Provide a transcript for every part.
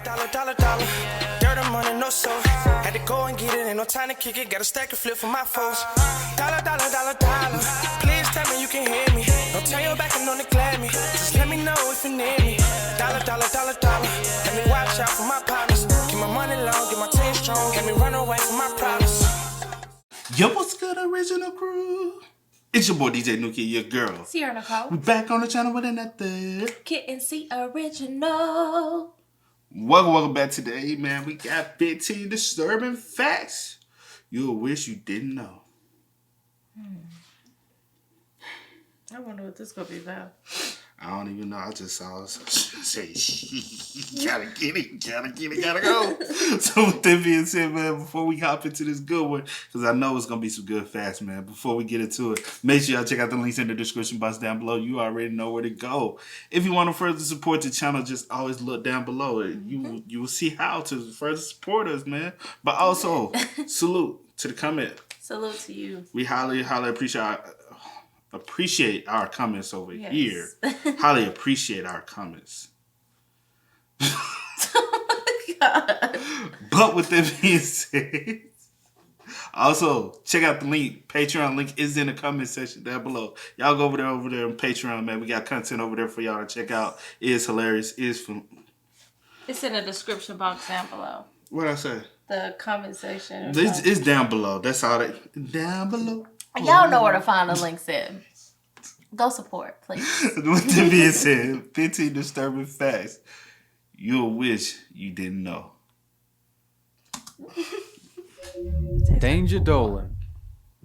Dollar. Dirt and money, no soul. Had to go and get it, ain't no time to kick it. Got a stack and flip for my foes. Dollar. Please tell me you can hear me. Don't turn your back and don't neglect me. Just let me know if you need me. Dollar. Let me watch out for my partners. Keep my money long, get my team strong. Let me run away from my problems. Yo, what's good, original crew? It's your boy DJ Nuki, your girl Sierra Nicole. We back on the channel with another Kid and C original. Welcome back today, man. We got 15 disturbing facts you'll wish you didn't know. I wonder what this gonna be about. I don't even know. I just saw say, gotta get it, gotta go. So with that being said, man, before we hop into this good one, because I know it's going to be some good facts, man. Before we get into it, make sure y'all check out the links in the description box down below. You already know where to go. If you want to further support the channel, just always look down below. You will see how to further support us, man. But also, salute to the comment. Salute to you. We highly appreciate our comments over here. Highly appreciate our comments. God. But with that being said, also check out the link. Patreon link is in the comment section down below. Y'all go over there on Patreon, man. We got content over there for y'all to check out. It is hilarious. It's in the description box down below. What'd I say? The comment section. It's down below. That's all down below. Y'all know where to find the links in. Go support, please. With that being said, 15 disturbing facts you'll wish you didn't know. Danger Dolan.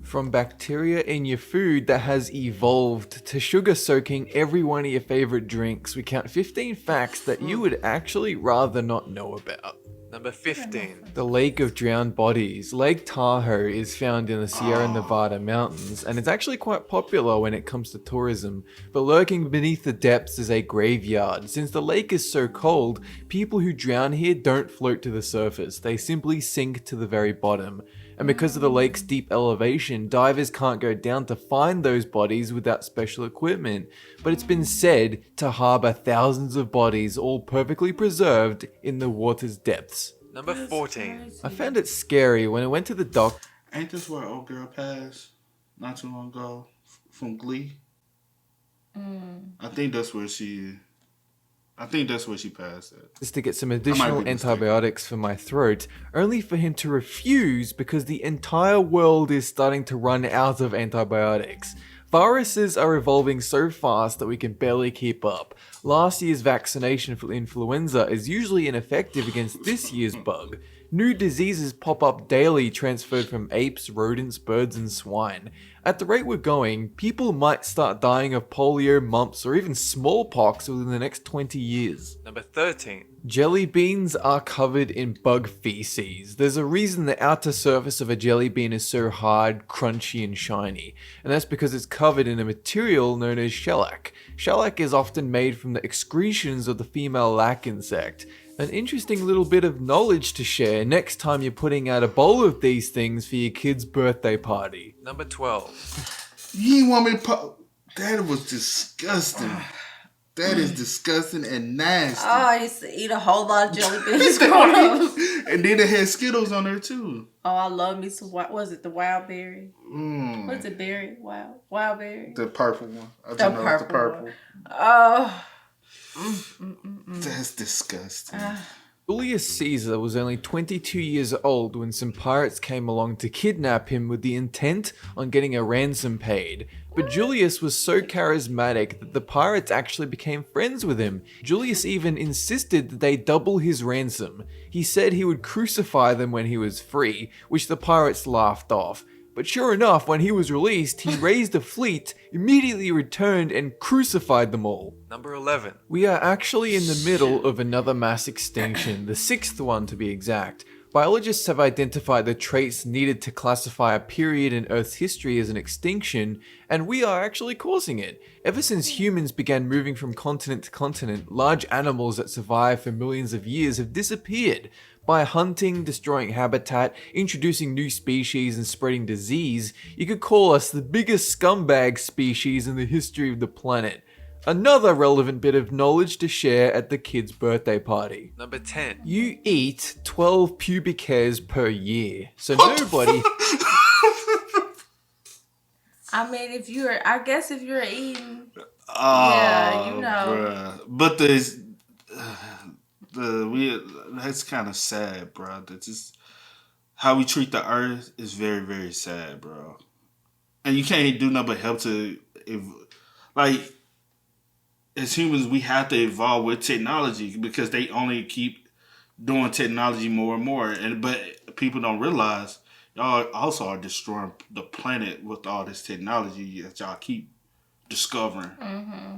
From bacteria in your food that has evolved to sugar soaking every one of your favorite drinks, we count 15 facts that you would actually rather not know about. Number 15. The Lake of Drowned Bodies. Lake Tahoe is found in the Sierra Nevada mountains, and it's actually quite popular when it comes to tourism. But lurking beneath the depths is a graveyard. Since the lake is so cold, people who drown here don't float to the surface. They simply sink to the very bottom. And because of the lake's deep elevation, divers can't go down to find those bodies without special equipment. But it's been said to harbour thousands of bodies, all perfectly preserved in the water's depths. Number 14. I found it scary when I went to the dock. Ain't this where old girl passed not too long ago from Glee? I think that's where she passed at. Just to get some additional antibiotics for my throat, only for him to refuse because the entire world is starting to run out of antibiotics. Viruses are evolving so fast that we can barely keep up. Last year's vaccination for influenza is usually ineffective against this year's bug. New diseases pop up daily transferred from apes, rodents, birds, and swine. At the rate we're going, people might start dying of polio, mumps, or even smallpox within the next 20 years. Number 13. Jelly beans are covered in bug feces. There's a reason the outer surface of a jelly bean is so hard, crunchy, and shiny, and that's because it's covered in a material known as shellac. Shellac is often made from the excretions of the female lac insect. An interesting little bit of knowledge to share next time you're putting out a bowl of these things for your kid's birthday party. Number 12. You ain't want me to that was disgusting. That is disgusting and nasty. Oh, I used to eat a whole lot of jelly beans growing up. And then it had Skittles on there too. Oh, I love me some, what was it, the wild berry? What's it, berry? Wild berry? The purple one. The purple. One. Oh. That's disgusting. Julius Caesar was only 22 years old when some pirates came along to kidnap him with the intent on getting a ransom paid. But Julius was so charismatic that the pirates actually became friends with him. Julius even insisted that they double his ransom. He said he would crucify them when he was free, which the pirates laughed off. But sure enough, when he was released, he raised a fleet, immediately returned and crucified them all. Number 11. We are actually in the middle of another mass extinction, the 6th one to be exact. Biologists have identified the traits needed to classify a period in Earth's history as an extinction, and we are actually causing it. Ever since humans began moving from continent to continent, large animals that survived for millions of years have disappeared. By hunting, destroying habitat, introducing new species, and spreading disease, you could call us the biggest scumbag species in the history of the planet. Another relevant bit of knowledge to share at the kid's birthday party. Number 10. You eat 12 pubic hairs per year. So nobody... I mean, if you're eating, Oh, yeah, you know. bruh. But that's kind of sad, bro. That's just how we treat the earth is very, very sad, bro. And you can't do nothing but help to, like, as humans, we have to evolve with technology because they only keep doing technology more and more. But people don't realize y'all also are destroying the planet with all this technology that y'all keep discovering. Mm-hmm.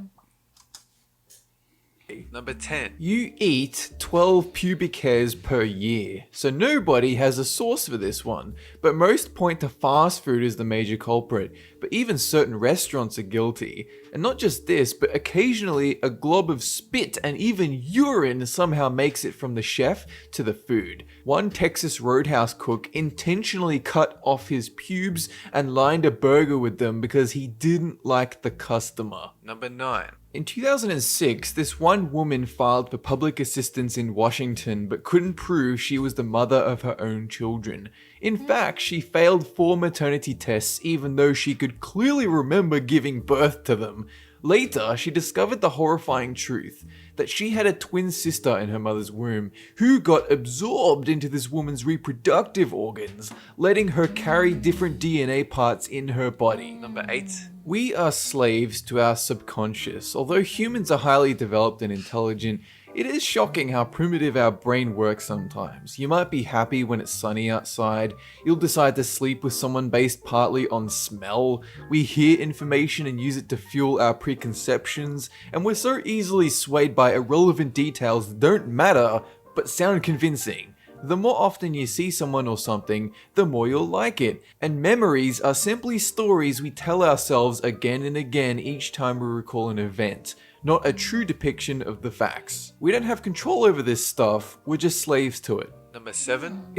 Number 10. You eat 12 pubic hairs per year. So nobody has a source for this one, but most point to fast food as the major culprit, but even certain restaurants are guilty. And not just this, but occasionally a glob of spit and even urine somehow makes it from the chef to the food. One Texas Roadhouse cook intentionally cut off his pubes and lined a burger with them because he didn't like the customer. Number 9. In 2006, this one woman filed for public assistance in Washington but couldn't prove she was the mother of her own children. In fact, she failed 4 maternity tests even though she could clearly remember giving birth to them. Later, she discovered the horrifying truth that she had a twin sister in her mother's womb who got absorbed into this woman's reproductive organs, letting her carry different DNA parts in her body. Number 8. We are slaves to our subconscious. Although humans are highly developed and intelligent, it is shocking how primitive our brain works sometimes. You might be happy when it's sunny outside, you'll decide to sleep with someone based partly on smell, we hear information and use it to fuel our preconceptions, and we're so easily swayed by irrelevant details that don't matter, but sound convincing. The more often you see someone or something, the more you'll like it. And memories are simply stories we tell ourselves again and again each time we recall an event, not a true depiction of the facts. We don't have control over this stuff, we're just slaves to it. Number 7.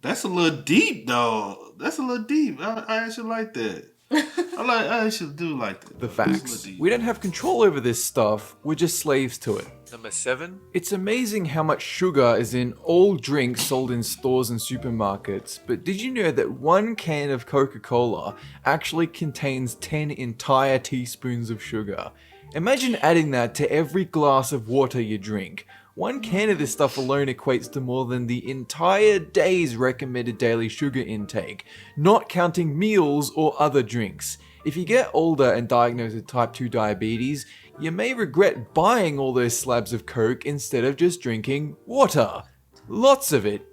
That's a little deep, though. That's a little deep. I actually like that. I actually do like that. The facts. We don't have control over this stuff, we're just slaves to it. Number 7. It's amazing how much sugar is in all drinks sold in stores and supermarkets, but did you know that 1 can of Coca-Cola actually contains 10 entire teaspoons of sugar? Imagine adding that to every glass of water you drink. 1 can of this stuff alone equates to more than the entire day's recommended daily sugar intake, not counting meals or other drinks. If you get older and diagnosed with type 2 diabetes, you may regret buying all those slabs of Coke instead of just drinking water. Lots of it.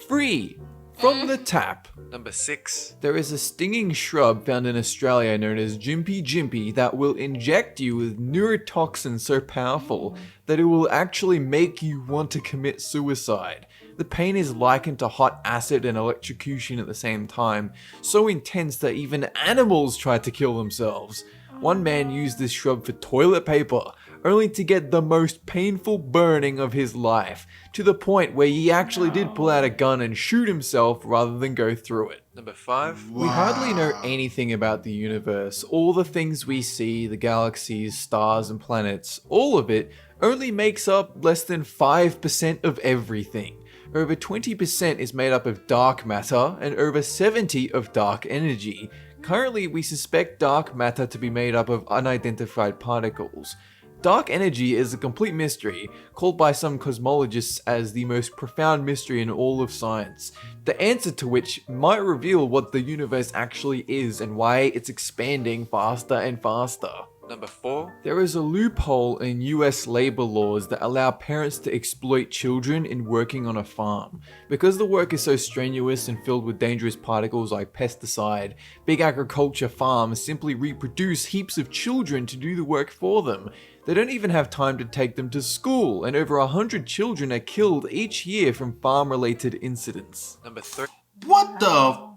Free. From the tap. Number 6. There is a stinging shrub found in Australia known as jimpi that will inject you with neurotoxins so powerful that it will actually make you want to commit suicide. The pain is likened to hot acid and electrocution at the same time, so intense that even animals tried to kill themselves. One man used this shrub for toilet paper, only to get the most painful burning of his life, to the point where he actually did pull out a gun and shoot himself rather than go through it. Number 5. We hardly know anything about the universe. All the things we see, the galaxies, stars and planets, all of it only makes up less than 5% of everything. Over 20% is made up of dark matter and over 70% of dark energy. Currently, we suspect dark matter to be made up of unidentified particles. Dark energy is a complete mystery, called by some cosmologists as the most profound mystery in all of science, the answer to which might reveal what the universe actually is and why it's expanding faster and faster. Number 4. There is a loophole in US labor laws that allow parents to exploit children in working on a farm. Because the work is so strenuous and filled with dangerous particles like pesticide, big agriculture farms simply reproduce heaps of children to do the work for them. They don't even have time to take them to school, and over 100 children are killed each year from farm-related incidents. Number 3. What the?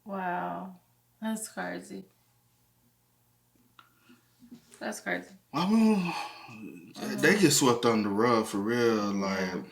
Wow. That's crazy. That's crazy. I mean, they get swept under the rug for real. Like,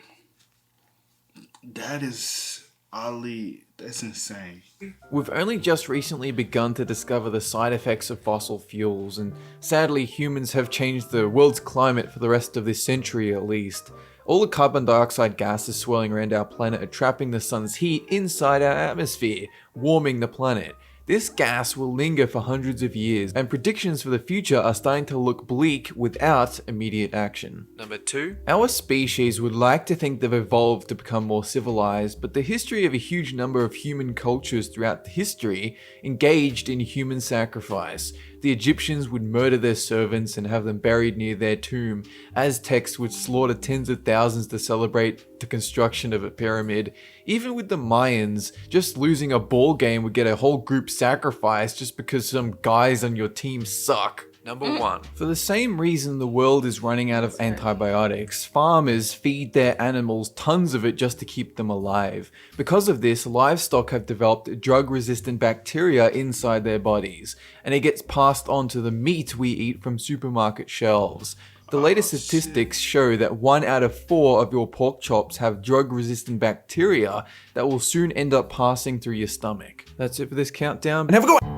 that is oddly That's insane. We've only just recently begun to discover the side effects of fossil fuels, and sadly humans have changed the world's climate for the rest of this century at least. All the carbon dioxide gases swirling around our planet are trapping the sun's heat inside our atmosphere, warming the planet. This gas will linger for hundreds of years, and predictions for the future are starting to look bleak without immediate action. Number 2. Our species would like to think they've evolved to become more civilized, but the history of a huge number of human cultures throughout history engaged in human sacrifice. The Egyptians would murder their servants and have them buried near their tomb. Aztecs would slaughter tens of thousands to celebrate the construction of a pyramid. Even with the Mayans, just losing a ball game would get a whole group sacrificed just because some guys on your team suck. Number 1. For the same reason the world is running out of antibiotics, farmers feed their animals tons of it just to keep them alive. Because of this, livestock have developed drug-resistant bacteria inside their bodies, and it gets passed on to the meat we eat from supermarket shelves. The latest statistics show that 1 out of 4 of your pork chops have drug-resistant bacteria that will soon end up passing through your stomach. That's it for this countdown, and have a good one!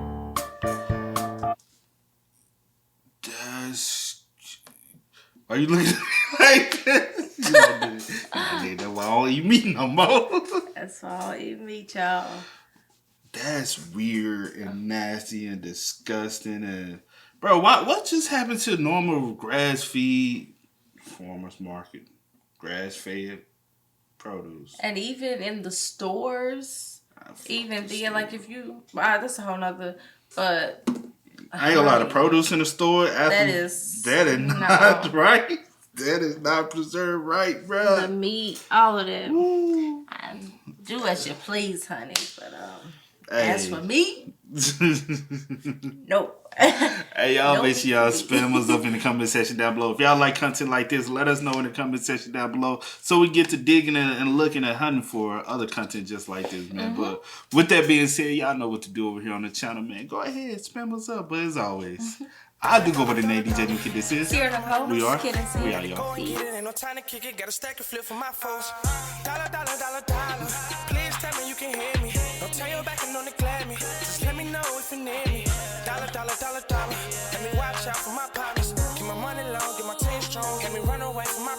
Are you looking at me like this? That's why I don't eat meat no more. That's why I don't eat meat, y'all. That's weird and nasty and disgusting. And bro, what just happened to normal grass feed farmers market, grass fed produce? And even in the stores, even then, like if you, that's a whole nother. I ain't a lot of produce in the store. That is not right. That is not preserved right, bro. The meat, all of that. Do as you please, honey. But as for me, nope. Hey, y'all, Nope. make sure y'all spam us up in the comment section down below. If y'all like content like this, let us know in the comment section down below so we get to digging and looking and hunting for other content just like this, man. But with that being said, y'all know what to do over here on the channel, man. Go ahead, spam us up. But as always, I do go by the name DJ Jimpi. This is Here Nicole. We are. Kid and C. We are, y'all. Go and get it, ain't no time to kick it. Got a stack of flip for my foes. Dollar, dollar, dollar, dollar. Please tell me you can hear me. Don't turn your back and don't neglect me. Just let me know if you need me. Dollar, dollar, dollar, dollar. Let me watch out for my partners. Keep my money low, get my team strong. Let me run away from my